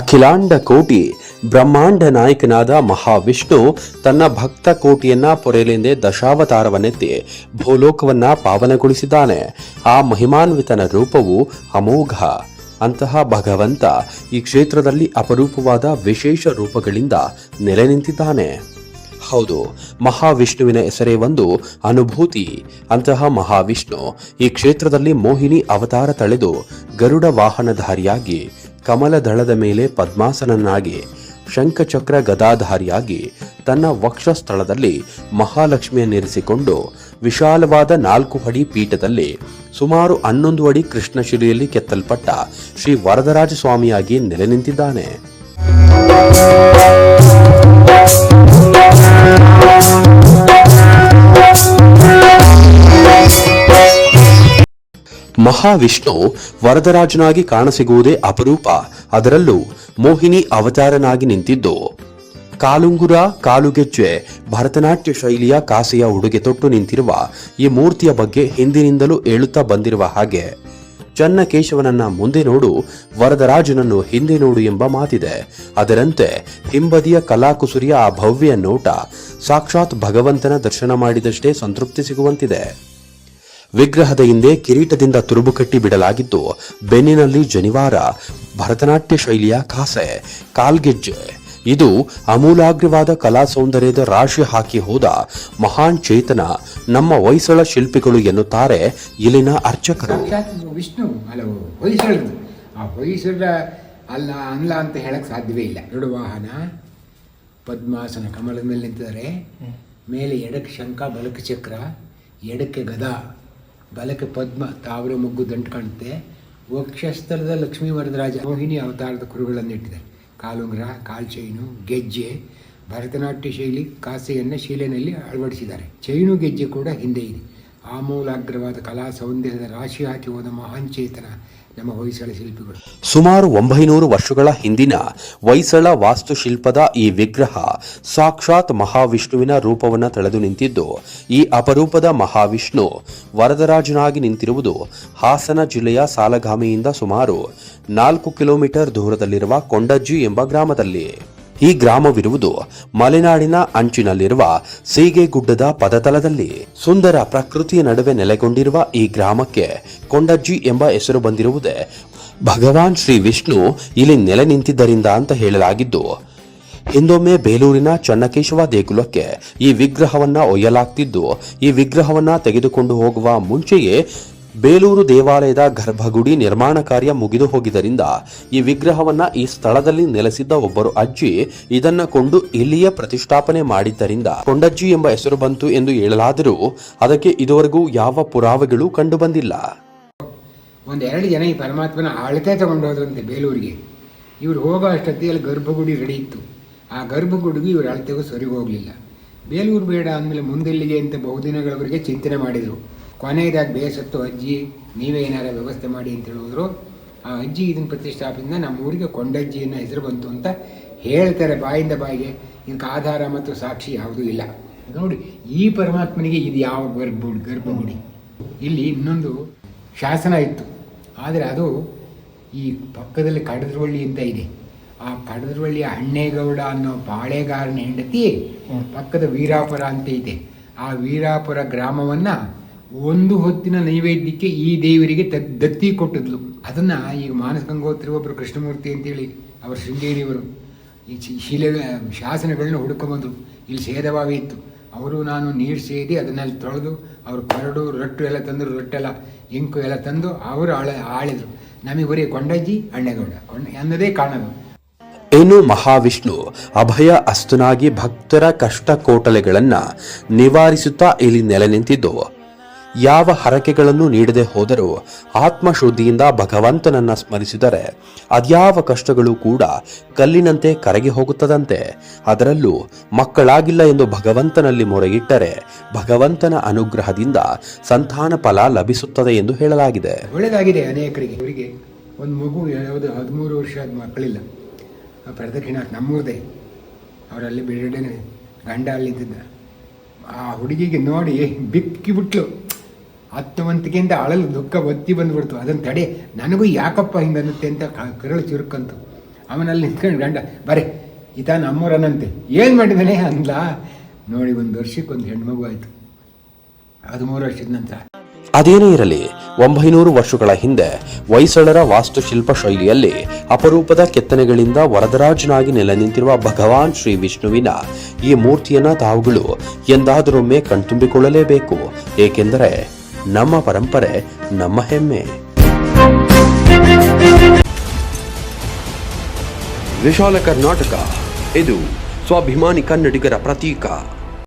ಅಖಿಲಾಂಡ ಕೋಟಿ ಬ್ರಹ್ಮಾಂಡ ನಾಯಕನಾದ ಮಹಾವಿಷ್ಣು ತನ್ನ ಭಕ್ತ ಕೋಟಿಯನ್ನ ಪೊರೆಲೆಂದೇ ದಶಾವತಾರವನ್ನೆತ್ತಿ ಭೂಲೋಕವನ್ನ ಪಾವನಗೊಳಿಸಿದ್ದಾನೆ. ಆ ಮಹಿಮಾನ್ವಿತನ ರೂಪವು ಅಮೋಘ. ಅಂತಹ ಭಗವಂತ ಈ ಕ್ಷೇತ್ರದಲ್ಲಿ ಅಪರೂಪವಾದ ವಿಶೇಷ ರೂಪಗಳಿಂದ ನೆಲೆ ನಿಂತಿದ್ದಾನೆ. ಹೌದು, ಮಹಾವಿಷ್ಣುವಿನ ಹೆಸರೇ ಒಂದು ಅನುಭೂತಿ. ಅಂತಹ ಮಹಾವಿಷ್ಣು ಈ ಕ್ಷೇತ್ರದಲ್ಲಿ ಮೋಹಿನಿ ಅವತಾರ ತಳೆದು ಗರುಡ ವಾಹನಧಾರಿಯಾಗಿ, ಕಮಲದಳದ ಮೇಲೆ ಪದ್ಮಾಸನನಾಗಿ, ಶಂಖಚಕ್ರ ಗದಾಧಾರಿಯಾಗಿ ತನ್ನ ವಕ್ಷಸ್ಥಳದಲ್ಲಿ ಮಹಾಲಕ್ಷ್ಮಿಯನ್ನಿರಿಸಿಕೊಂಡು ವಿಶಾಲವಾದ 4 ಅಡಿ ಪೀಠದಲ್ಲಿ ಸುಮಾರು 11 ಅಡಿ ಕೃಷ್ಣಶಿಲೆಯಲ್ಲಿ ಕೆತ್ತಲ್ಪಟ್ಟ ಶ್ರೀ ವರದರಾಜ ಸ್ವಾಮಿಯಾಗಿ ನೆಲೆ ನಿಂತಿದ್ದಾನೆ. ಮಹಾವಿಷ್ಣು ವರದರಾಜನಾಗಿ ಕಾಣಸಿಗುವುದೇ ಅಪರೂಪ. ಅದರಲ್ಲೂ ಮೋಹಿನಿ ಅವತಾರನಾಗಿ ನಿಂತಿದ್ದು ಕಾಲುಂಗುರ, ಕಾಲುಗೆಜ್ಜೆ, ಭರತನಾಟ್ಯ ಶೈಲಿಯ ಕಾಸೆಯ ಉಡುಗೆ ತೊಟ್ಟು ನಿಂತಿರುವ ಈ ಮೂರ್ತಿಯ ಬಗ್ಗೆ ಹಿಂದಿನಿಂದಲೂ ಹೇಳುತ್ತಾ ಬಂದಿರುವ ಹಾಗೆ, ಚನ್ನಕೇಶವನನ್ನ ಮುಂದೆ ನೋಡು, ವರದರಾಜನನ್ನು ಹಿಂದೆ ನೋಡು ಎಂಬ ಮಾತಿದೆ. ಅದರಂತೆ ಹಿಂಬದಿಯ ಕಲಾಕುಸುರಿಯ ಆ ಭವ್ಯ ನೋಟ ಸಾಕ್ಷಾತ್ ಭಗವಂತನ ದರ್ಶನ ಮಾಡಿದಷ್ಟೇ ಸಂತೃಪ್ತಿ ಸಿಗುವಂತಿದೆ. ವಿಗ್ರಹದ ಹಿಂದೆ ಕಿರೀಟದಿಂದ ತುರುಬು ಕಟ್ಟಿ ಬಿಡಲಾಗಿದ್ದು, ಬೆನ್ನಿನಲ್ಲಿ ಜನಿವಾರ, ಭರತನಾಟ್ಯ ಶೈಲಿಯ ಕಾಸೆ, ಕಾಲ್ಗೆಜ್ಜೆ. ಇದು ಅಮೂಲಾಗ್ರವಾದ ಕಲಾ ಸೌಂದರ್ಯದ ರಾಶಿ ಹಾಕಿ ಹೋದ ಮಹಾನ್ ಚೇತನ ನಮ್ಮ ಹೊಯ್ಸಳ ಶಿಲ್ಪಿಗಳು ಎನ್ನುತ್ತಾರೆ ಇಲ್ಲಿನ ಅರ್ಚಕರು. ವಿಷ್ಣು ಹಲವು ಹೊಯ್ಸಳದು, ಆ ಹೊಯ್ಸಳ ಅಲ್ಲ ಅಂತ ಹೇಳಕ್ ಸಾಧ್ಯವೇ ಇಲ್ಲ. ಗರುಡ ವಾಹನ, ಪದ್ಮಾಸನ, ಕಮಲದ ಮೇಲೆ ನಿಂತಿದ್ದಾರೆ. ಮೇಲೆ ಎಡಕ್ಕೆ ಶಂಖ, ಬಲಕ್ಕೆ ಚಕ್ರ, ಎಡಕ್ಕೆ ಗದಾ, ಬಲಕ್ಕೆ ಪದ್ಮ, ತಾವರೆ ಮೊಗ್ಗು ದಂಟು ಕಾಣುತ್ತೆ. ವಕ್ಷಸ್ಥಳದ ಲಕ್ಷ್ಮೀ ವರದರಾಜ ಮೋಹಿನಿ ಅವತಾರದ ಕುರುಗಳನ್ನಿಟ್ಟಿದ್ದಾರೆ. ಕಾಲುಂಗ್ರ, ಕಾಲ್ ಚೈನು, ಗೆಜ್ಜೆ, ಭರತನಾಟ್ಯ ಶೈಲಿ ಕಾಸೆಯನ್ನು ಶಿಲೆಯಲ್ಲಿ ಅಳವಡಿಸಿದ್ದಾರೆ. ಚೈನು ಗೆಜ್ಜೆ ಕೂಡ ಹಿಂದೆ ಇದೆ. ಆಮೂಲಾಗ್ರವಾದ ಕಲಾ ಸೌಂದರ್ಯದ ರಾಶಿ ಹಾಕಿ ಹೋದ ಮಹಾನ್ ಚೇತನ ನಮ್ಮ ಹೊಯ್ಸಳ ಶಿಲ್ಪಿಗಳು. ಸುಮಾರು 900 ವರ್ಷಗಳ ಹಿಂದಿನ ಹೊಯ್ಸಳ ವಾಸ್ತುಶಿಲ್ಪದ ಈ ವಿಗ್ರಹ ಸಾಕ್ಷಾತ್ ಮಹಾವಿಷ್ಣುವಿನ ರೂಪವನ್ನು ತಳೆದು ನಿಂತಿದ್ದು, ಈ ಅಪರೂಪದ ಮಹಾವಿಷ್ಣು ವರದರಾಜನಾಗಿ ನಿಂತಿರುವುದು ಹಾಸನ ಜಿಲ್ಲೆಯ ಸಾಲಗಾಮಿಯಿಂದ ಸುಮಾರು 4 ಕಿಲೋಮೀಟರ್ ದೂರದಲ್ಲಿರುವ ಕೊಂಡಜ್ಜಿ ಎಂಬ ಗ್ರಾಮದಲ್ಲಿ. ಈ ಗ್ರಾಮವಿರುವುದು ಮಲೆನಾಡಿನ ಅಂಚಿನಲ್ಲಿರುವ ಸೀಗೆಗುಡ್ಡದ ಪದತಲದಲ್ಲಿ. ಸುಂದರ ಪ್ರಕೃತಿಯ ನಡುವೆ ನೆಲೆಗೊಂಡಿರುವ ಈ ಗ್ರಾಮಕ್ಕೆ ಕೊಂಡಜ್ಜಿ ಎಂಬ ಹೆಸರು ಬಂದಿರುವುದೇ ಭಗವಾನ್ ಶ್ರೀ ವಿಷ್ಣು ಇಲ್ಲಿ ನೆಲೆ ನಿಂತಿದ್ದರಿಂದ ಅಂತ ಹೇಳಲಾಗಿದ್ದು, ಹಿಂದೊಮ್ಮೆ ಬೇಲೂರಿನ ಚನ್ನಕೇಶವ ದೇಗುಲಕ್ಕೆ ಈ ವಿಗ್ರಹವನ್ನ ಒಯ್ಯಲಾಗ್ತಿದ್ದು, ಈ ವಿಗ್ರಹವನ್ನ ತೆಗೆದುಕೊಂಡು ಹೋಗುವ ಮುಂಚೆಯೇ ಬೇಲೂರು ದೇವಾಲಯದ ಗರ್ಭಗುಡಿ ನಿರ್ಮಾಣ ಕಾರ್ಯ ಮುಗಿದು ಹೋಗಿದ್ದರಿಂದ ಈ ವಿಗ್ರಹವನ್ನ ಈ ಸ್ಥಳದಲ್ಲಿ ನೆಲೆಸಿದ್ದ ಒಬ್ಬರು ಅಜ್ಜಿ ಇದನ್ನ ಕೊಂಡು ಇಲ್ಲಿಯೇ ಪ್ರತಿಷ್ಠಾಪನೆ ಮಾಡಿದ್ದರಿಂದ ಕೊಂಡಜ್ಜಿ ಎಂಬ ಹೆಸರು ಬಂತು ಎಂದು ಹೇಳಲಾದರೂ ಅದಕ್ಕೆ ಇದುವರೆಗೂ ಯಾವ ಪುರಾವೆಗಳು ಕಂಡು ಬಂದಿಲ್ಲ. 1-2 ಜನ ಈ ಪರಮಾತ್ಮನ ಆಳ್ತೆ ತಗೊಂಡು ಹೋದ್ರಂತೆ ಬೇಲೂರಿಗೆ. ಇವ್ರು ಹೋಗೋ ಅಷ್ಟೊತ್ತಿಗೆ ಗರ್ಭಗುಡಿ ರೆಡಿ ಇತ್ತು. ಆ ಗರ್ಭಗುಡಿಗೆ ಇವ್ರ ಅಳತೆಗೂ ಸರಿ ಹೋಗಲಿಲ್ಲ. ಬೇಲೂರು ಬೇಡ ಅಂದಮೇಲೆ ಮುಂದೆಲ್ಲಿಗೆ ಅಂತ ಬಹುದಿನಗಳವರೆಗೆ ಚಿಂತನೆ ಮಾಡಿದರು. ಕೊನೆಯದಾಗಿ ಬೇಸತ್ತು ಅಜ್ಜಿ ನೀವೇ ಏನಾರ ವ್ಯವಸ್ಥೆ ಮಾಡಿ ಅಂತ ಹೇಳಿದ್ರು. ಆ ಅಜ್ಜಿ ಇದನ್ನು ಪ್ರತಿಷ್ಠಾಪನೆಯಿಂದ ನಮ್ಮ ಊರಿಗೆ ಕೊಂಡಜ್ಜಿಯನ್ನು ಹೆಸರು ಬಂತು ಅಂತ ಹೇಳ್ತಾರೆ ಬಾಯಿಂದ ಬಾಯಿಗೆ. ಇದಕ್ಕೆ ಆಧಾರ ಮತ್ತು ಸಾಕ್ಷಿ ಯಾವುದೂ ಇಲ್ಲ. ನೋಡಿ, ಈ ಪರಮಾತ್ಮನಿಗೆ ಇದು ಯಾವ ಗರ್ಭಗುಡಿ. ಇಲ್ಲಿ ಇನ್ನೊಂದು ಶಾಸನ ಇತ್ತು, ಆದರೆ ಅದು ಈ ಪಕ್ಕದಲ್ಲಿ ಕಡದ್ರವಳ್ಳಿ ಅಂತ ಇದೆ. ಆ ಕಡದ್ರವಳ್ಳಿಯ ಹಣ್ಣೇಗೌಡ ಅನ್ನೋ ಪಾಳೆಗಾರನ ಹೆಂಡತಿ ಪಕ್ಕದ ವೀರಾಪುರ ಅಂತ ಇದೆ. ಆ ವೀರಾಪುರ ಗ್ರಾಮವನ್ನು ಒಂದು ಹೊತ್ತಿನ ನೈವೇದ್ಯಕ್ಕೆ ಈ ದೇವರಿಗೆ ದತ್ತಿ ಕೊಟ್ಟಿದ್ಲು. ಅದನ್ನು ಈಗ ಮಾನಸ ಗಂಗೋತ್ರಿ ಒಬ್ಬರು ಕೃಷ್ಣಮೂರ್ತಿ ಅಂತೇಳಿ ಅವರು ಶೃಂಗೇರಿಯವರು ಈ ಶಾಸನಗಳನ್ನ ಹುಡುಕೊಂಬಂದರು. ಇಲ್ಲಿ ಸೇದಬಾವಿ ಇತ್ತು. ಅವರು ನಾನು ನೀರು ಸೇದಿ ಅದನ್ನೆಲ್ಲ ತೊಳೆದು ಅವರು ಕರಡು ರೊಟ್ಟು ಎಲ್ಲ ತಂದರು, ರೊಟ್ಟೆಲ್ಲ ಇಂಕು ಎಲ್ಲ ತಂದು ಅವರು ಆಳಿದರು. ನಮಗೆ ಬರೀ ಕೊಂಡಜ್ಜಿ ಅಣ್ಣೇಗೌಡ ಅನ್ನೋದೇ ಕಾಣೋದು. ಇನ್ನು ಮಹಾವಿಷ್ಣು ಅಭಯ ಅಸ್ತನಾಗಿ ಭಕ್ತರ ಕಷ್ಟ ಕೋಟಲೆಗಳನ್ನ ನಿವಾರಿಸುತ್ತಾ ಇಲ್ಲಿ ನೆಲೆ ನಿಂತಿದ್ದು, ಯಾವ ಹರಕೆಗಳನ್ನು ನೀಡದೆ ಹೋದರೂ ಆತ್ಮಶುದ್ಧಿಯಿಂದ ಭಗವಂತನನ್ನ ಸ್ಮರಿಸಿದರೆ ಅದ್ಯಾವ ಕಷ್ಟಗಳು ಕೂಡ ಕಲ್ಲಿನಂತೆ ಕರಗಿ ಹೋಗುತ್ತದಂತೆ. ಅದರಲ್ಲೂ ಮಕ್ಕಳಾಗಿಲ್ಲ ಎಂದು ಭಗವಂತನಲ್ಲಿ ಮೊರೆಯಿಟ್ಟರೆ ಭಗವಂತನ ಅನುಗ್ರಹದಿಂದ ಸಂತಾನ ಫಲ ಲಭಿಸುತ್ತದೆ ಎಂದು ಹೇಳಲಾಗಿದೆ. ಒಳ್ಳೆಯದಾಗಿದೆ ಅನೇಕರಿಗೆ. ಅವರಿಗೆ ಒಂದು ಮಗು ಯಾವುದು 13 ವರ್ಷದ ಮಕ್ಕಳಿಲ್ಲ. ಪ್ರದಕ್ಷಿಣ ನಮ್ಮೂರದೇ, ಅವರಲ್ಲಿ ಬಿಡಡೆ ಗಂಡ ಅಲ್ಲಿದ್ದ. ಆ ಹುಡುಗಿಗೆ ನೋಡಿ ಬಿಕ್ಕಿಬಿಟ್ಲು. ಆತ್ಮವಂತಿಕೆಯಿಂದ ಅಳಲು ದುಃಖ ಒತ್ತಿ ಬಂದುಬಿಡ್ತು. ಅದನ್ನು ತಡೆ ನನಗೂ ಯಾಕಪ್ಪ ಹಿಂಗನ್ನುತ್ತೆ ಅಂತ ಕರಳು ಚುರುಕಂತು. ಅವನಲ್ಲಿ ನಿಂತ್ಕೊಂಡು ಗಂಡ ಬರೇ ಈತ ನಮ್ಮೂರನಂತೆ ಏನು ಮಾಡಿದ್ದಾನೆ ಅಂದ್ಲ. ನೋಡಿ 1 ವರ್ಷಕ್ಕೊಂದು ಹೆಣ್ಮಗು ಆಯಿತು. 13 ವರ್ಷದ ನಂತರ. ಅದೇನೇ ಇರಲಿ, 900 ವರ್ಷಗಳ ಹಿಂದೆ ಹೊಯ್ಸಳರ ವಾಸ್ತುಶಿಲ್ಪ ಶೈಲಿಯಲ್ಲಿ ಅಪರೂಪದ ಕೆತ್ತನೆಗಳಿಂದ ವರದರಾಜನಾಗಿ ನೆಲೆ ನಿಂತಿರುವ ಭಗವಾನ್ ಶ್ರೀ ವಿಷ್ಣುವಿನ ಈ ಮೂರ್ತಿಯನ್ನ ತಾವುಗಳು ಎಂದಾದರೊಮ್ಮೆ ಕಣ್ತುಂಬಿಕೊಳ್ಳಲೇಬೇಕು. ಏಕೆಂದರೆ ನಮ್ಮ ಪರಂಪರೆ ನಮ್ಮ ಹೆಮ್ಮೆ. ವಿಶಾಲ ಕರ್ನಾಟಕ, ಇದು ಸ್ವಾಭಿಮಾನಿ ಕನ್ನಡಿಗರ ಪ್ರತೀಕ.